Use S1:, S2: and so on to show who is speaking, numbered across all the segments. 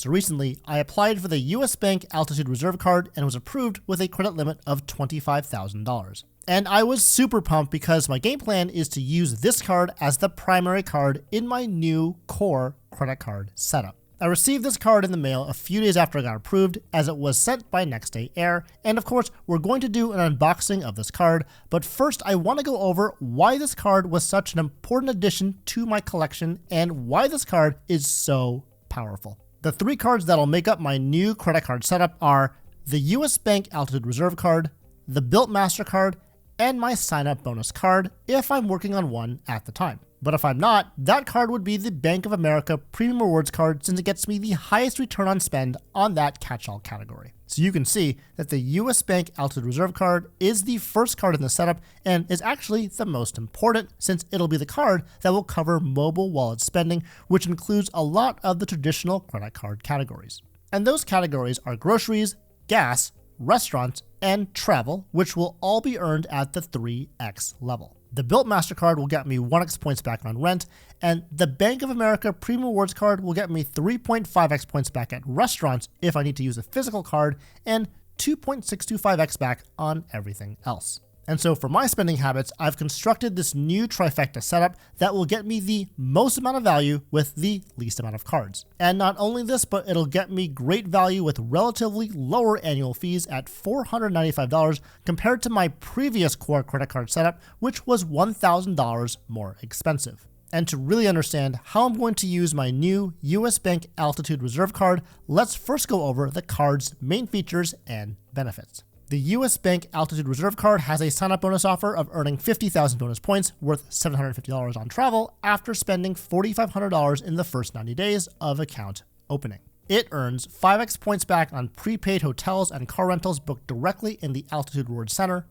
S1: So recently, I applied for the US Bank Altitude Reserve Card and was approved with a credit limit of $25,000. And I was super pumped because my game plan is to use this card as the primary card in my new core credit card setup. I received this card in the mail a few days after I got approved, as it was sent by Next Day Air, and of course we're going to do an unboxing of this card, but first I want to go over why this card was such an important addition to my collection and why this card is so powerful. The three cards that'll make up my new credit card setup are the US Bank Altitude Reserve Card, the Built MasterCard, and my sign-up bonus card if I'm working on one at the time. But if I'm not, that card would be the Bank of America Premium Rewards card, since it gets me the highest return on spend on that catch-all category. So you can see that the US Bank Altitude Reserve Card is the first card in the setup and is actually the most important, since it'll be the card that will cover mobile wallet spending, which includes a lot of the traditional credit card categories. And those categories are groceries, gas, restaurants, and travel, which will all be earned at the 3x level. The Built MasterCard will get me 1x points back on rent, and the Bank of America Premium Rewards card will get me 3.5x points back at restaurants if I need to use a physical card, and 2.625x back on everything else. And so for my spending habits, I've constructed this new trifecta setup that will get me the most amount of value with the least amount of cards. And not only this, but it'll get me great value with relatively lower annual fees at $495 compared to my previous core credit card setup, which was $1,000 more expensive. And to really understand how I'm going to use my new US Bank Altitude Reserve Card, let's first go over the card's main features and benefits. The US Bank Altitude Reserve Card has a sign-up bonus offer of earning 50,000 bonus points worth $750 on travel after spending $4,500 in the first 90 days of account opening. It earns 5x points back on prepaid hotels and car rentals booked directly in the Altitude Rewards Center,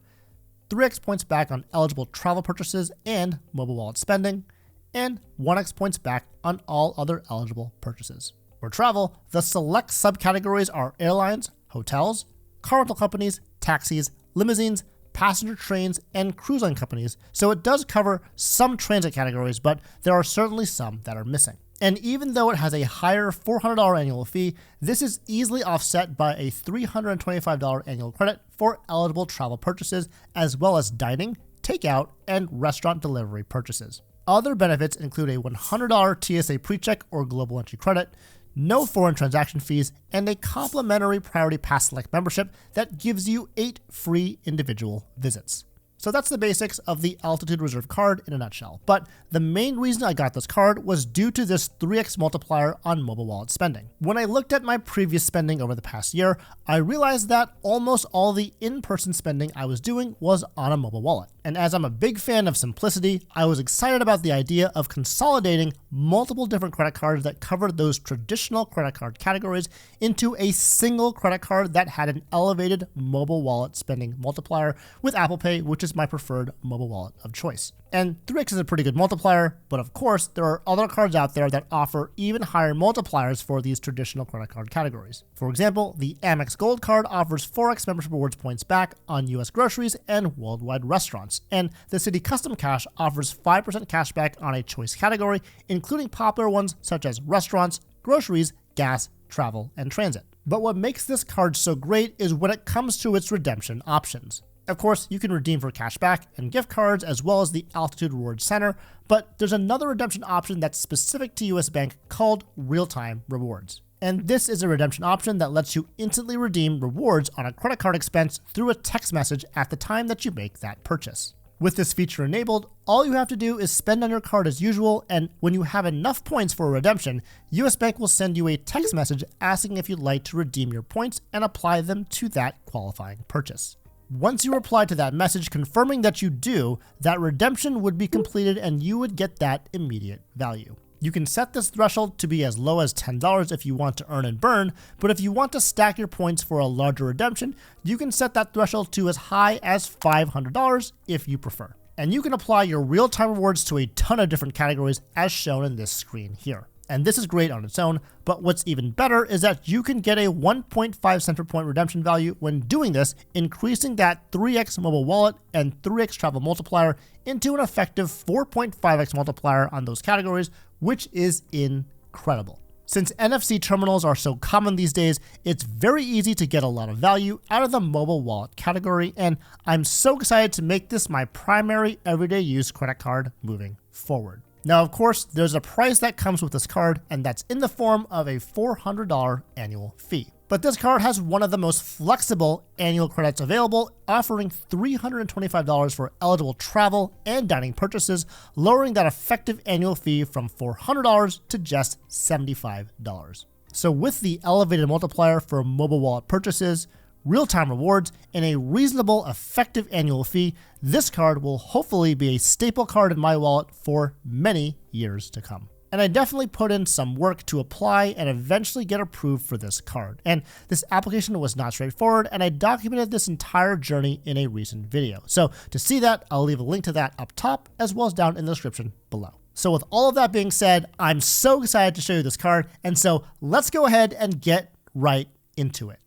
S1: 3x points back on eligible travel purchases and mobile wallet spending, and 1x points back on all other eligible purchases. For travel, the select subcategories are airlines, hotels, car rental companies, taxis, limousines, passenger trains, and cruise line companies, so it does cover some transit categories, but there are certainly some that are missing. And even though it has a higher $400 annual fee, this is easily offset by a $325 annual credit for eligible travel purchases, as well as dining, takeout, and restaurant delivery purchases. Other benefits include a $100 TSA PreCheck or Global Entry credit, no foreign transaction fees, and a complimentary Priority Pass Select membership that gives you 8 free individual visits. So that's the basics of the Altitude Reserve Card in a nutshell. But the main reason I got this card was due to this 3x multiplier on mobile wallet spending. When I looked at my previous spending over the past year, I realized that almost all the in-person spending I was doing was on a mobile wallet. And as I'm a big fan of simplicity, I was excited about the idea of consolidating multiple different credit cards that covered those traditional credit card categories into a single credit card that had an elevated mobile wallet spending multiplier with Apple Pay, which is my preferred mobile wallet of choice. And 3x is a pretty good multiplier, but of course, there are other cards out there that offer even higher multipliers for these traditional credit card categories. For example, the Amex Gold card offers 4x membership rewards points back on US groceries and worldwide restaurants, and the Citi Custom Cash offers 5% cash back on a choice category, including popular ones such as restaurants, groceries, gas, travel, and transit. But what makes this card so great is when it comes to its redemption options. Of course, you can redeem for cashback and gift cards as well as the Altitude Rewards Center, but there's another redemption option that's specific to US Bank called Real-Time Rewards. And this is a redemption option that lets you instantly redeem rewards on a credit card expense through a text message at the time that you make that purchase. With this feature enabled, all you have to do is spend on your card as usual, and when you have enough points for a redemption, US Bank will send you a text message asking if you'd like to redeem your points and apply them to that qualifying purchase. Once you reply to that message confirming that you do, that redemption would be completed and you would get that immediate value. You can set this threshold to be as low as $10 if you want to earn and burn, but if you want to stack your points for a larger redemption, you can set that threshold to as high as $500 if you prefer. And you can apply your real-time rewards to a ton of different categories as shown in this screen here. And this is great on its own, but what's even better is that you can get a 1.5 cent per point redemption value when doing this, increasing that 3x mobile wallet and 3x travel multiplier into an effective 4.5x multiplier on those categories, which is incredible. Since NFC terminals are so common these days, it's very easy to get a lot of value out of the mobile wallet category, and I'm so excited to make this my primary everyday use credit card moving forward. Now, of course, there's a price that comes with this card, and that's in the form of a $400 annual fee. But this card has one of the most flexible annual credits available, offering $325 for eligible travel and dining purchases, lowering that effective annual fee from $400 to just $75. So with the elevated multiplier for mobile wallet purchases, real-time rewards, and a reasonable effective annual fee, this card will hopefully be a staple card in my wallet for many years to come. And I definitely put in some work to apply and eventually get approved for this card. And this application was not straightforward, and I documented this entire journey in a recent video. So to see that, I'll leave a link to that up top as well as down in the description below. So with all of that being said, I'm so excited to show you this card, and so let's go ahead and get right into it.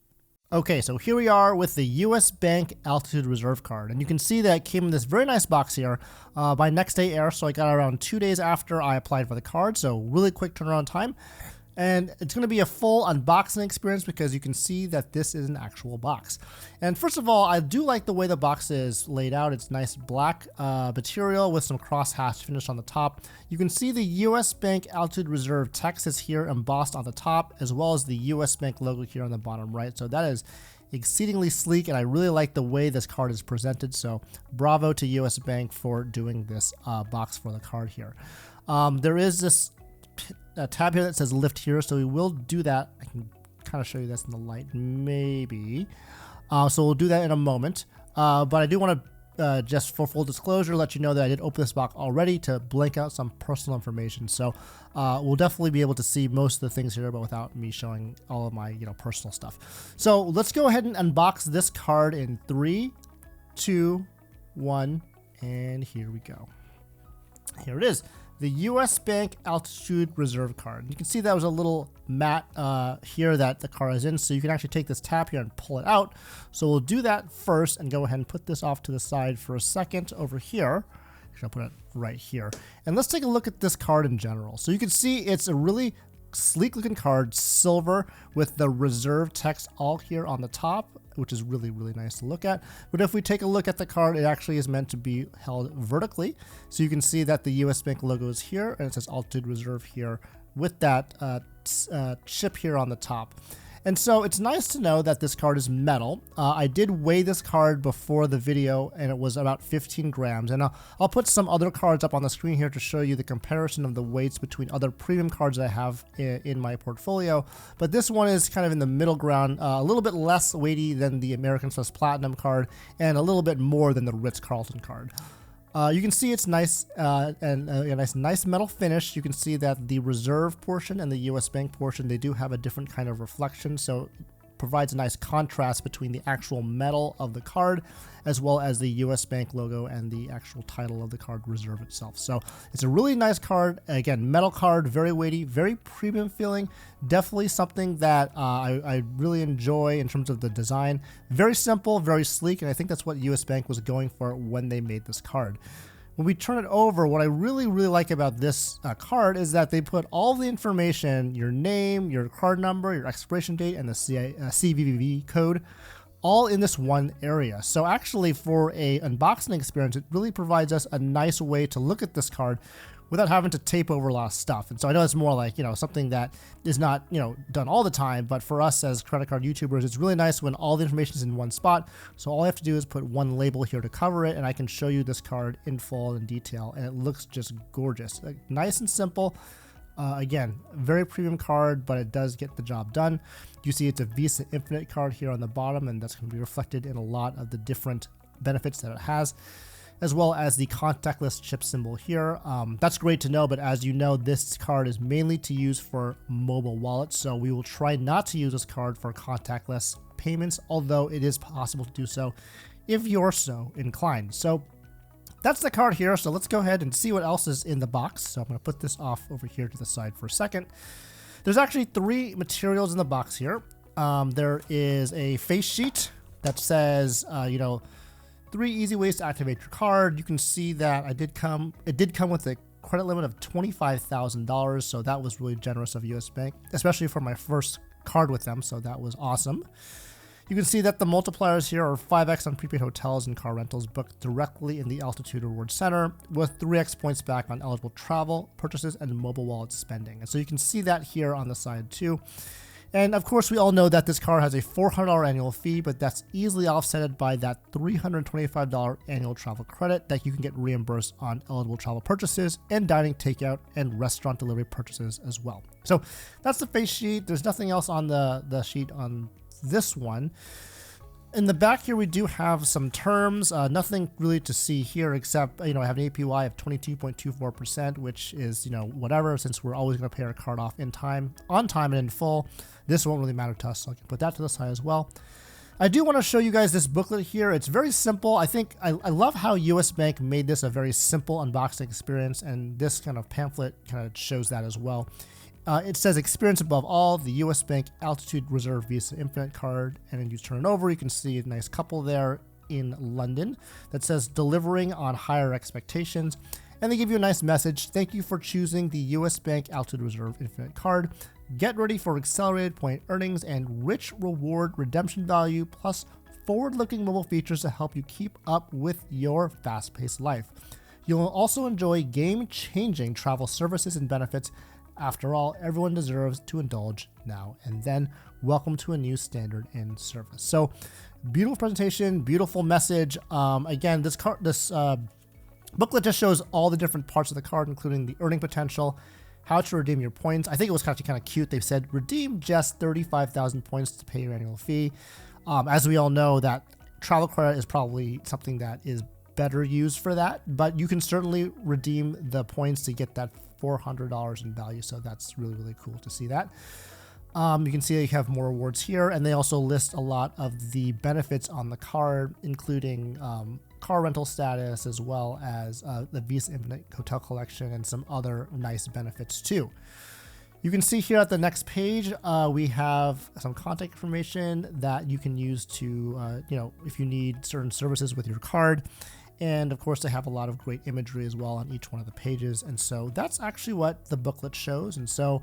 S1: Okay, so here we are with the US Bank Altitude Reserve card, and you can see that it came in this very nice box here by next day air, so I got it around 2 days after I applied for the card, so really quick turnaround time. And it's going to be a full unboxing experience because you can see that this is an actual box. And first of all, I do like the way the box is laid out. It's nice black material with some crosshatch finish on the top. You can see the US Bank Altitude Reserve text is here embossed on the top, as well as the US Bank logo here on the bottom right. So that is exceedingly sleek, and I really like the way this card is presented. So bravo to US Bank for doing this box for the card here. There is this tab here that says lift here, so we will do that. I can kind of show you this in the light maybe, so we'll do that in a moment, but I do want to just for full disclosure let you know that I did open this box already to blank out some personal information, so we'll definitely be able to see most of the things here, but without me showing all of my personal stuff. So let's go ahead and unbox this card in 3, 2, 1, and here we go. Here it is. The US Bank Altitude Reserve card. You can see that was a little mat here that the card is in, so you can actually take this tab here and pull it out. So we'll do that first and go ahead and put this off to the side for a second over here. Actually, I'll put it right here. And let's take a look at this card in general. So you can see it's a really sleek looking card, silver with the reserve text all here on the top, which is really, really nice to look at. But if we take a look at the card, it actually is meant to be held vertically. So you can see that the US Bank logo is here, and it says Altitude Reserve here with that chip here on the top. And so it's nice to know that this card is metal. I did weigh this card before the video, and it was about 15 grams. And I'll put some other cards up on the screen here to show you the comparison of the weights between other premium cards I have in my portfolio. But this one is kind of in the middle ground, a little bit less weighty than the American Express Platinum card, and a little bit more than the Ritz-Carlton card. You can see it's nice and a nice metal finish. You can see that the reserve portion and the US Bank portion, they do have a different kind of reflection, so it provides a nice contrast between the actual metal of the card as well as the US Bank logo and the actual title of the card, Reserve itself. So it's a really nice card. Again, metal card, very weighty, very premium feeling. Definitely something that I really enjoy in terms of the design. Very simple, very sleek, and I think that's what US Bank was going for when they made this card. When we turn it over, what I really, really like about this card is that they put all the information, your name, your card number, your expiration date, and the CVV code, all in this one area. So actually for a unboxing experience, it really provides us a nice way to look at this card without having to tape over a lot of stuff. And so I know it's more like, something that is not, done all the time, but for us as credit card YouTubers, it's really nice when all the information is in one spot. So all I have to do is put one label here to cover it, and I can show you this card in full and detail, and it looks just gorgeous. Like, nice and simple. Again, very premium card, but it does get the job done. You see it's a Visa Infinite card here on the bottom, and that's going to be reflected in a lot of the different benefits that it has, as well as the contactless chip symbol here. That's great to know, but as you know, this card is mainly to use for mobile wallets, so we will try not to use this card for contactless payments, although it is possible to do so if you're so inclined. So that's the card here, so let's go ahead and see what else is in the box. So I'm going to put this off over here to the side for a second. There's actually 3 materials in the box here. There is a face sheet that says, 3 easy ways to activate your card. You can see that it did come with a credit limit of $25,000. So that was really generous of US Bank, especially for my first card with them. So that was awesome. You can see that the multipliers here are 5x on prepaid hotels and car rentals booked directly in the Altitude Reward Center, with 3x points back on eligible travel, purchases, and mobile wallet spending. And so you can see that here on the side too. And of course, we all know that this card has a $400 annual fee, but that's easily offset by that $325 annual travel credit that you can get reimbursed on eligible travel purchases and dining, takeout, and restaurant delivery purchases as well. So that's the face sheet. There's nothing else on the sheet on this one. In the back here, we do have some terms, nothing really to see here except, I have an APY of 22.24%, which is, whatever, since we're always going to pay our card off on time and in full. This won't really matter to us, so I can put that to the side as well. I do want to show you guys this booklet here. It's very simple. I think I love how US Bank made this a very simple unboxing experience, and this kind of pamphlet kind of shows that as well. It says experience above all, the US Bank Altitude Reserve Visa Infinite card. And then you turn it over, you can see a nice couple there in London that says delivering on higher expectations. And they give you a nice message. Thank you for choosing the US Bank Altitude Reserve Infinite card. Get ready for accelerated point earnings and rich reward redemption value, plus forward-looking mobile features to help you keep up with your fast-paced life. You'll also enjoy game-changing travel services and benefits. After all, everyone deserves to indulge now and then. Welcome to a new standard in service. So, beautiful presentation, beautiful message. Again, this booklet just shows all the different parts of the card, including the earning potential, how to redeem your points. I think it was actually kind of cute. They said redeem just 35,000 points to pay your annual fee. As we all know, that travel credit is probably something that is better used for that, but you can certainly redeem the points to get that $400 in value. So that's really, really cool to see that. You can see they have more rewards here, and they also list a lot of the benefits on the card, including car rental status, as well as the Visa Infinite Hotel Collection and some other nice benefits too. You can see here at the next page, we have some contact information that you can use to, if you need certain services with your card. And of course, they have a lot of great imagery as well on each one of the pages. And so that's actually what the booklet shows. And so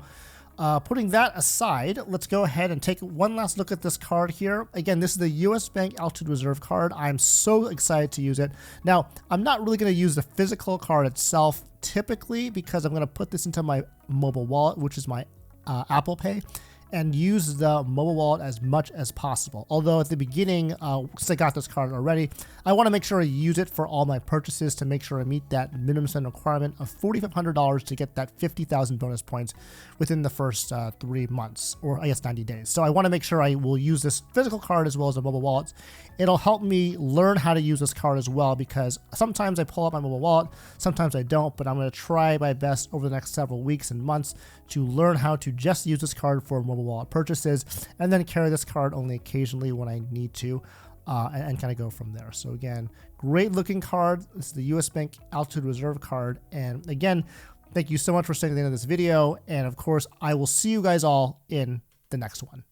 S1: putting that aside, let's go ahead and take one last look at this card here. Again, this is the US Bank Altitude Reserve card. I'm so excited to use it. Now, I'm not really going to use the physical card itself typically, because I'm going to put this into my mobile wallet, which is my Apple Pay, and use the mobile wallet as much as possible. Although at the beginning, since I got this card already, I want to make sure I use it for all my purchases to make sure I meet that minimum spend requirement of $4,500 to get that 50,000 bonus points within the first 3 months, or I guess 90 days. So I want to make sure I will use this physical card as well as the mobile wallets. It'll help me learn how to use this card as well, because sometimes I pull up my mobile wallet, sometimes I don't, but I'm going to try my best over the next several weeks and months to learn how to just use this card for mobile wallet purchases, and then carry this card only occasionally when I need to, and kind of go from there. So again, great looking card. This is the US Bank Altitude Reserve card. And again, thank you so much for staying to the end of this video. And of course, I will see you guys all in the next one.